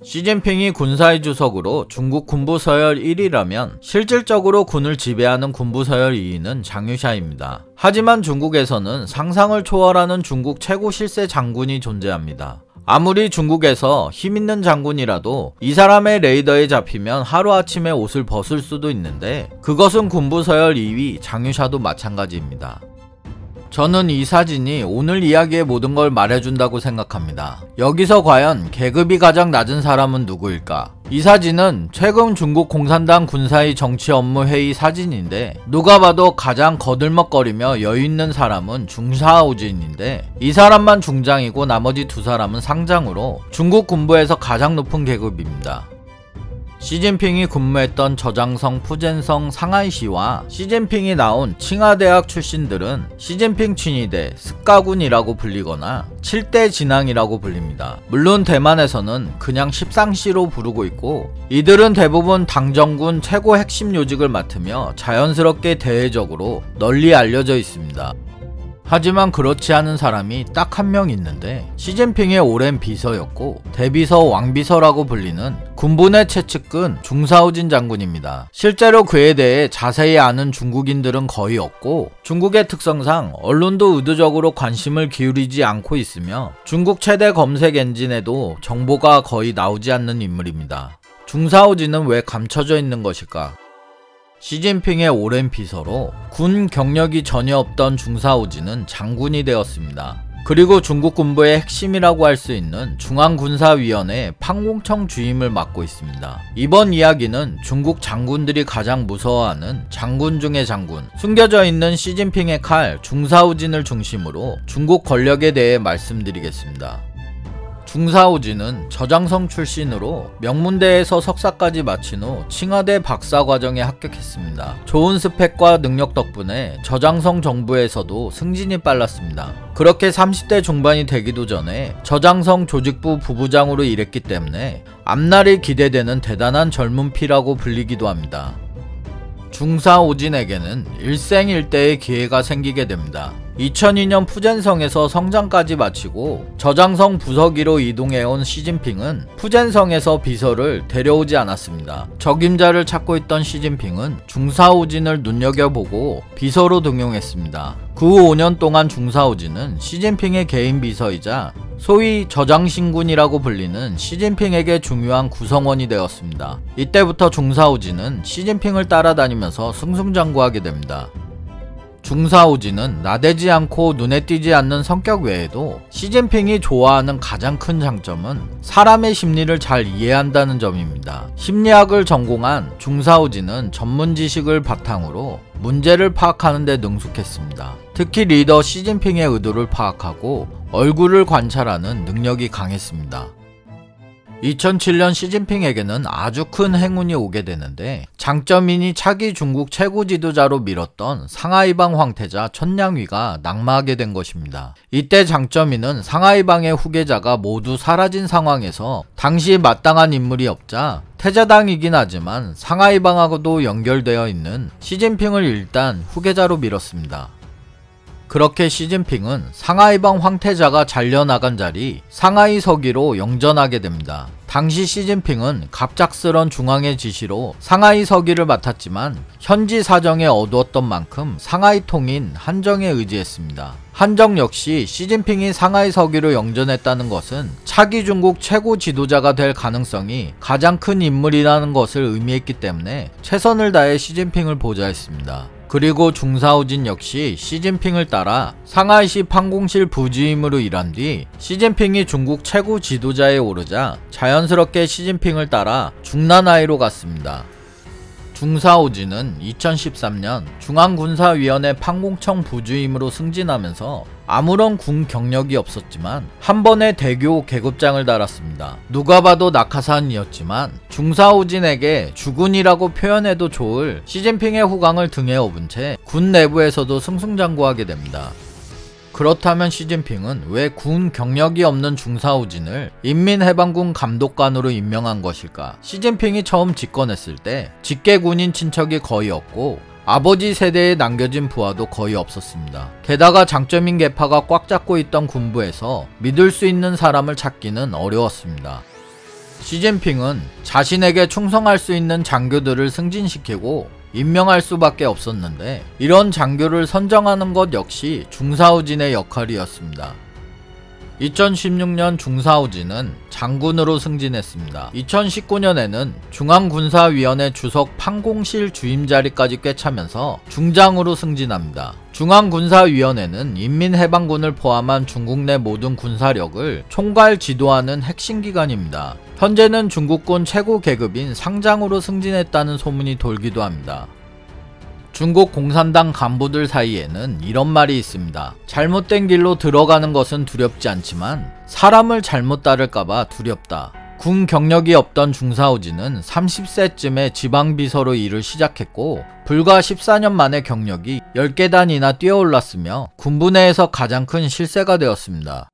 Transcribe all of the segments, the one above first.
시진핑이 군사위 주석으로 중국 군부 서열 1위라면 실질적으로 군을 지배하는 군부 서열 2위는 장유샤입니다. 하지만 중국에서는 상상을 초월하는 중국 최고 실세 장군이 존재합니다. 아무리 중국에서 힘있는 장군이라도 이 사람의 레이더에 잡히면 하루아침에 옷을 벗을 수도 있는데 그것은 군부 서열 2위 장유샤도 마찬가지입니다. 저는 이 사진이 오늘 이야기의 모든 걸 말해준다고 생각합니다. 여기서 과연 계급이 가장 낮은 사람은 누구일까? 이 사진은 최근 중국 공산당 군사위 정치업무회의 사진인데 누가 봐도 가장 거들먹거리며 여유있는 사람은 중샤오진인데 이 사람만 중장이고 나머지 두 사람은 상장으로 중국 군부에서 가장 높은 계급입니다. 시진핑이 근무했던 저장성, 푸젠성, 상하이시와 시진핑이 나온 칭화대학 출신들은 시진핑 친위대, 습가군이라고 불리거나 7대 진앙이라고 불립니다. 물론 대만에서는 그냥 십상시로 부르고 있고 이들은 대부분 당정군 최고 핵심 요직을 맡으며 자연스럽게 대외적으로 널리 알려져 있습니다. 하지만 그렇지 않은 사람이 딱 한 명 있는데 시진핑의 오랜 비서였고 대비서 왕비서라고 불리는 군부내 최측근 중사오진 장군입니다. 실제로 그에 대해 자세히 아는 중국인들은 거의 없고 중국의 특성상 언론도 의도적으로 관심을 기울이지 않고 있으며 중국 최대 검색 엔진에도 정보가 거의 나오지 않는 인물입니다. 중사오진은 왜 감춰져 있는 것일까? 시진핑의 오랜 비서로 군 경력이 전혀 없던 중사오진은 장군이 되었습니다. 그리고 중국 군부의 핵심이라고 할 수 있는 중앙군사위원회 판공청 주임을 맡고 있습니다. 이번 이야기는 중국 장군들이 가장 무서워하는 장군 중의 장군, 숨겨져 있는 시진핑의 칼 중사오진을 중심으로 중국 권력에 대해 말씀드리겠습니다. 중사오진은 저장성 출신으로 명문대에서 석사까지 마친 후 칭화대 박사과정에 합격했습니다. 좋은 스펙과 능력 덕분에 저장성 정부에서도 승진이 빨랐습니다. 그렇게 30대 중반이 되기도 전에 저장성 조직부 부부장으로 일했기 때문에 앞날이 기대되는 대단한 젊은 피라고 불리기도 합니다. 중사오진에게는 일생일대의 기회가 생기게 됩니다. 2002년 푸젠성에서 성장까지 마치고 저장성 부서기로 이동해온 시진핑은 푸젠성에서 비서를 데려오지 않았습니다. 적임자를 찾고 있던 시진핑은 중사오진을 눈여겨보고 비서로 등용했습니다. 그 후 5년 동안 중사오진은 시진핑의 개인 비서이자 소위 저장신군이라고 불리는 시진핑에게 중요한 구성원이 되었습니다. 이때부터 중사오진은 시진핑을 따라다니면서 승승장구하게 됩니다. 중사오진은 나대지 않고 눈에 띄지 않는 성격 외에도 시진핑이 좋아하는 가장 큰 장점은 사람의 심리를 잘 이해한다는 점입니다. 심리학을 전공한 중사오진은 전문 지식을 바탕으로 문제를 파악하는 데 능숙했습니다. 특히 리더 시진핑의 의도를 파악하고 얼굴을 관찰하는 능력이 강했습니다. 2007년 시진핑에게는 아주 큰 행운이 오게 되는데 장점인이 차기 중국 최고 지도자로 밀었던 상하이방 황태자 천냥위가 낙마하게 된 것입니다. 이때 장점인은 상하이방의 후계자가 모두 사라진 상황에서 당시 마땅한 인물이 없자 태자당이긴 하지만 상하이방하고도 연결되어 있는 시진핑을 일단 후계자로 밀었습니다. 그렇게 시진핑은 상하이방 황태자가 잘려나간 자리 상하이 서기로 영전하게 됩니다. 당시 시진핑은 갑작스런 중앙의 지시로 상하이 서기를 맡았지만 현지 사정에 어두웠던 만큼 상하이 통인 한정에 의지했습니다. 한정 역시 시진핑이 상하이 서기로 영전했다는 것은 차기 중국 최고 지도자가 될 가능성이 가장 큰 인물이라는 것을 의미했기 때문에 최선을 다해 시진핑을 보좌했습니다. 그리고 중사오진 역시 시진핑을 따라 상하이시 판공실 부주임으로 일한 뒤 시진핑이 중국 최고 지도자에 오르자 자연스럽게 시진핑을 따라 중난하이로 갔습니다. 중사오진은 2013년 중앙군사위원회 판공청 부주임으로 승진하면서 아무런 군 경력이 없었지만 한 번에 대교 계급장을 달았습니다. 누가 봐도 낙하산이었지만 중사오진에게 주군이라고 표현해도 좋을 시진핑의 후광을 등에 업은 채 군 내부에서도 승승장구하게 됩니다. 그렇다면 시진핑은 왜 군 경력이 없는 중사오진을 인민해방군 감독관으로 임명한 것일까? 시진핑이 처음 집권했을 때 직계군인 친척이 거의 없고 아버지 세대에 남겨진 부하도 거의 없었습니다. 게다가 장점인 계파가 꽉 잡고 있던 군부에서 믿을 수 있는 사람을 찾기는 어려웠습니다. 시진핑은 자신에게 충성할 수 있는 장교들을 승진시키고 임명할 수밖에 없었는데 이런 장교를 선정하는 것 역시 중사오진의 역할이었습니다. 2016년 중사오진은 장군으로 승진했습니다. 2019년에는 중앙군사위원회 주석 판공실 주임 자리까지 꿰차면서 중장으로 승진합니다. 중앙군사위원회는 인민해방군을 포함한 중국 내 모든 군사력을 총괄 지도하는 핵심 기관입니다. 현재는 중국군 최고 계급인 상장으로 승진했다는 소문이 돌기도 합니다. 중국 공산당 간부들 사이에는 이런 말이 있습니다. 잘못된 길로 들어가는 것은 두렵지 않지만 사람을 잘못 따를까봐 두렵다. 군 경력이 없던 중사오진은 30세쯤에 지방비서로 일을 시작했고 불과 14년 만에 경력이 10계단이나 뛰어올랐으며 군부 내에서 가장 큰 실세가 되었습니다.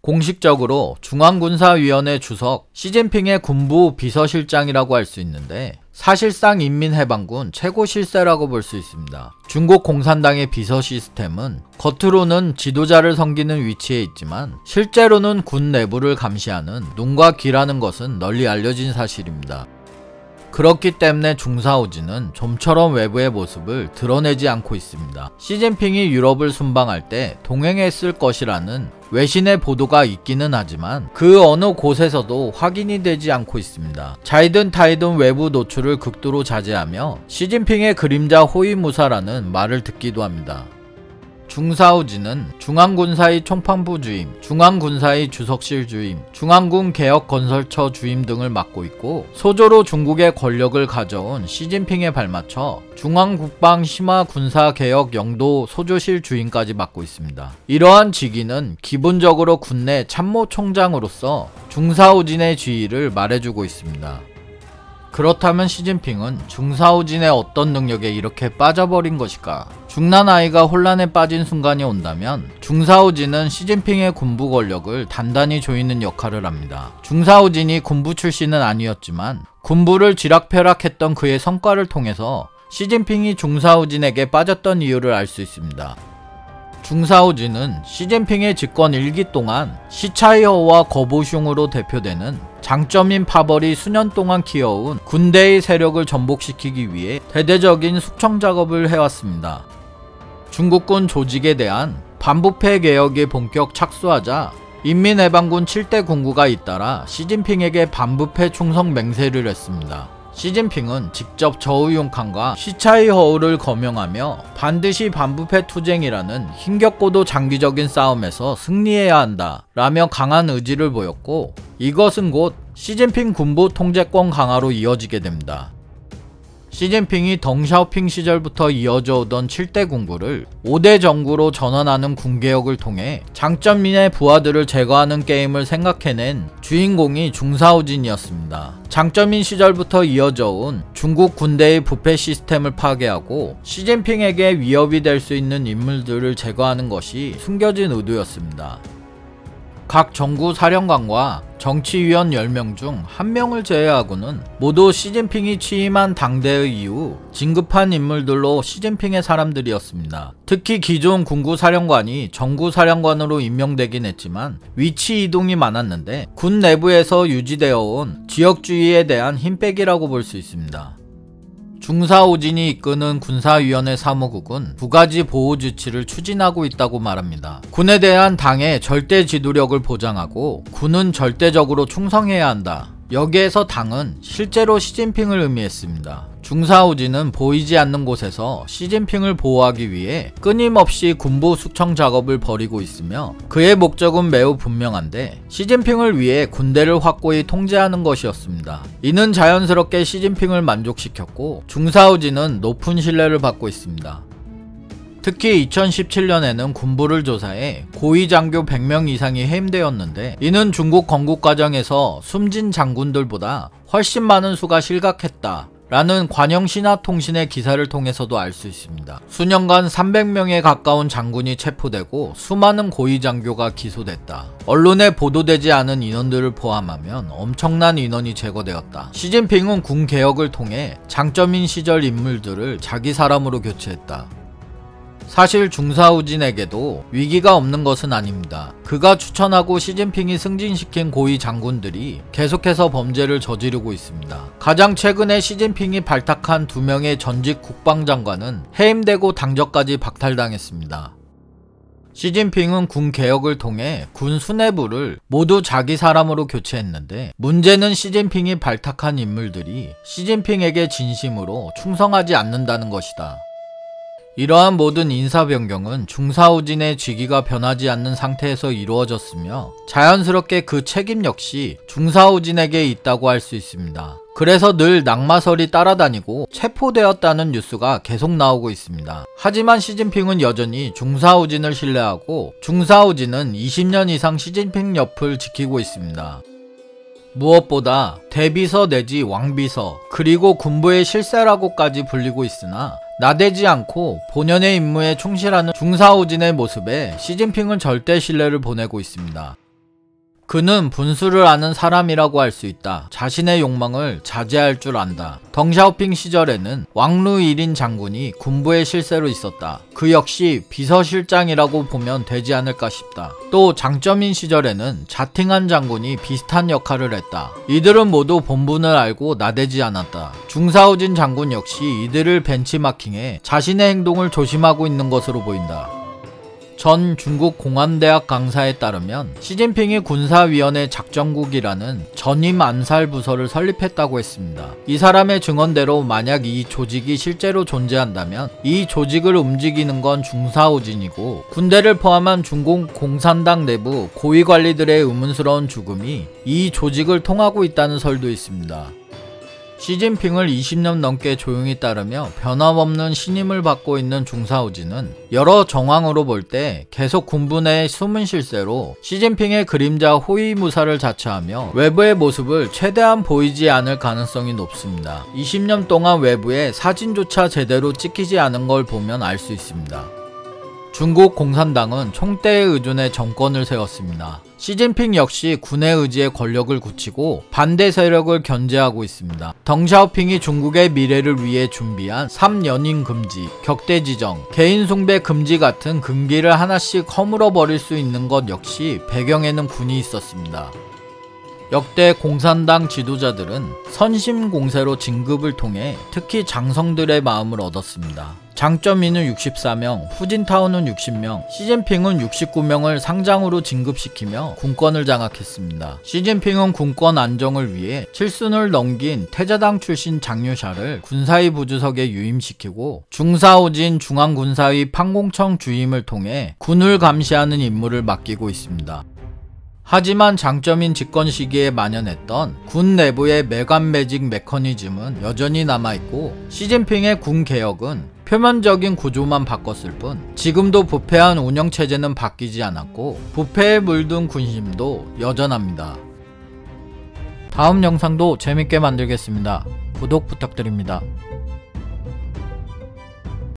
공식적으로 중앙군사위원회 주석, 시진핑의 군부 비서실장이라고 할 수 있는데 사실상 인민해방군 최고 실세라고 볼 수 있습니다. 중국 공산당의 비서 시스템은 겉으로는 지도자를 섬기는 위치에 있지만 실제로는 군 내부를 감시하는 눈과 귀라는 것은 널리 알려진 사실입니다. 그렇기 때문에 중사오진은 좀처럼 외부의 모습을 드러내지 않고 있습니다. 시진핑이 유럽을 순방할 때 동행했을 것이라는 외신의 보도가 있기는 하지만 그 어느 곳에서도 확인이 되지 않고 있습니다. 자이든 타이든 외부 노출을 극도로 자제하며 시진핑의 그림자 호위무사라는 말을 듣기도 합니다. 중사오진은 중앙군사위 총판부 주임, 중앙군사위 주석실 주임, 중앙군 개혁건설처 주임 등을 맡고 있고 소조로 중국의 권력을 가져온 시진핑에 발맞춰 중앙국방심화군사개혁 영도 소조실 주임까지 맡고 있습니다. 이러한 직위는 기본적으로 군내 참모총장으로서 중사오진의 지위를 말해주고 있습니다. 그렇다면 시진핑은 중사오진의 어떤 능력에 이렇게 빠져버린 것일까? 중난아이가 혼란에 빠진 순간이 온다면 중사오진은 시진핑의 군부 권력을 단단히 조이는 역할을 합니다. 중사오진이 군부 출신은 아니었지만 군부를 쥐락펴락했던 그의 성과를 통해서 시진핑이 중사오진에게 빠졌던 이유를 알 수 있습니다. 중사오진은 시진핑의 집권 1기 동안 시차이허와 거보슝으로 대표되는 장점인 파벌이 수년 동안 키워온 군대의 세력을 전복시키기 위해 대대적인 숙청 작업을 해왔습니다. 중국군 조직에 대한 반부패 개혁에 본격 착수하자 인민해방군 7대 군구가 잇따라 시진핑에게 반부패 충성 맹세를 했습니다. 시진핑은 직접 저우융칸과 시차이허우를 거명하며 반드시 반부패 투쟁이라는 힘겹고도 장기적인 싸움에서 승리해야 한다 라며 강한 의지를 보였고 이것은 곧 시진핑 군부 통제권 강화로 이어지게 됩니다. 시진핑이 덩샤오핑 시절부터 이어져 오던 7대 군구를 5대 정구로 전환하는 군개혁을 통해 장점민의 부하들을 제거하는 게임을 생각해낸 주인공이 중사오진이었습니다. 장점민 시절부터 이어져 온 중국 군대의 부패 시스템을 파괴하고 시진핑에게 위협이 될 수 있는 인물들을 제거하는 것이 숨겨진 의도였습니다. 각 정구 사령관과 정치위원 10명 중 1명을 제외하고는 모두 시진핑이 취임한 당대의 이후 진급한 인물들로 시진핑의 사람들이었습니다. 특히 기존 군구사령관이 정구사령관으로 임명되긴 했지만 위치 이동이 많았는데 군 내부에서 유지되어 온 지역주의에 대한 힘빼기라고 볼 수 있습니다. 중사오진이 이끄는 군사위원회 사무국은 두 가지 보호조치를 추진하고 있다고 말합니다. 군에 대한 당의 절대 지도력을 보장하고 군은 절대적으로 충성해야 한다. 여기에서 당은 실제로 시진핑을 의미했습니다. 중사오진은 보이지 않는 곳에서 시진핑을 보호하기 위해 끊임없이 군부 숙청 작업을 벌이고 있으며 그의 목적은 매우 분명한데 시진핑을 위해 군대를 확고히 통제하는 것이었습니다. 이는 자연스럽게 시진핑을 만족시켰고 중사오진은 높은 신뢰를 받고 있습니다. 특히 2017년에는 군부를 조사해 고위장교 100명 이상이 해임되었는데 이는 중국 건국 과정에서 숨진 장군들보다 훨씬 많은 수가 실각했다 라는 관영신화통신의 기사를 통해서도 알 수 있습니다. 수년간 300명에 가까운 장군이 체포되고 수많은 고위장교가 기소됐다. 언론에 보도되지 않은 인원들을 포함하면 엄청난 인원이 제거되었다. 시진핑은 군 개혁을 통해 장점인 시절 인물들을 자기 사람으로 교체했다. 사실 중사우진에게도 위기가 없는 것은 아닙니다. 그가 추천하고 시진핑이 승진시킨 고위 장군들이 계속해서 범죄를 저지르고 있습니다. 가장 최근에 시진핑이 발탁한 2명의 전직 국방장관은 해임되고 당적까지 박탈당했습니다. 시진핑은 군 개혁을 통해 군 수뇌부를 모두 자기 사람으로 교체했는데, 문제는 시진핑이 발탁한 인물들이 시진핑에게 진심으로 충성하지 않는다는 것이다. 이러한 모든 인사 변경은 중사우진의 직위가 변하지 않는 상태에서 이루어졌으며 자연스럽게 그 책임 역시 중사우진에게 있다고 할 수 있습니다. 그래서 늘 낙마설이 따라다니고 체포되었다는 뉴스가 계속 나오고 있습니다. 하지만 시진핑은 여전히 중사우진을 신뢰하고 중사우진은 20년 이상 시진핑 옆을 지키고 있습니다. 무엇보다 대비서 내지 왕비서, 그리고 군부의 실세라고까지 불리고 있으나 나대지 않고 본연의 임무에 충실하는 중사우진의 모습에 시진핑은 절대 신뢰를 보내고 있습니다. 그는 분수를 아는 사람이라고 할 수 있다. 자신의 욕망을 자제할 줄 안다. 덩샤오핑 시절에는 왕루 1인 장군이 군부의 실세로 있었다. 그 역시 비서실장이라고 보면 되지 않을까 싶다. 또 장점인 시절에는 자팅한 장군이 비슷한 역할을 했다. 이들은 모두 본분을 알고 나대지 않았다. 중사우진 장군 역시 이들을 벤치마킹해 자신의 행동을 조심하고 있는 것으로 보인다. 전 중국 공안대학 강사에 따르면 시진핑이 군사위원회 작전국이라는 전임 암살 부서를 설립했다고 했습니다. 이 사람의 증언대로 만약 이 조직이 실제로 존재한다면 이 조직을 움직이는 건 중사우진이고, 군대를 포함한 중국 공산당 내부 고위관리들의 의문스러운 죽음이 이 조직을 통하고 있다는 설도 있습니다. 시진핑을 20년 넘게 조용히 따르며 변함없는 신임을 받고 있는 중사우진은 여러 정황으로 볼 때 계속 군부 내의 숨은 실세로 시진핑의 그림자 호위무사를 자처하며 외부의 모습을 최대한 보이지 않을 가능성이 높습니다. 20년 동안 외부에 사진조차 제대로 찍히지 않은 걸 보면 알 수 있습니다. 중국 공산당은 총대에 의존해 정권을 세웠습니다. 시진핑 역시 군의 의지에 권력을 굳히고 반대 세력을 견제하고 있습니다. 덩샤오핑이 중국의 미래를 위해 준비한 3연임 금지, 격대 지정, 개인 숭배 금지 같은 금기를 하나씩 허물어버릴 수 있는 것 역시 배경에는 군이 있었습니다. 역대 공산당 지도자들은 선심공세로 진급을 통해 특히 장성들의 마음을 얻었습니다. 장쩌민은 64명, 후진타오는 60명, 시진핑은 69명을 상장으로 진급시키며 군권을 장악했습니다. 시진핑은 군권 안정을 위해 칠순을 넘긴 태자당 출신 장유샤를 군사위 부주석에 유임시키고 중사우진 중앙군사위 판공청 주임을 통해 군을 감시하는 임무를 맡기고 있습니다. 하지만 장쩌민 집권 시기에 만연했던 군 내부의 매관매직 메커니즘은 여전히 남아있고, 시진핑의 군 개혁은 표면적인 구조만 바꿨을 뿐 지금도 부패한 운영체제는 바뀌지 않았고 부패에 물든 군심도 여전합니다. 다음 영상도 재밌게 만들겠습니다. 구독 부탁드립니다.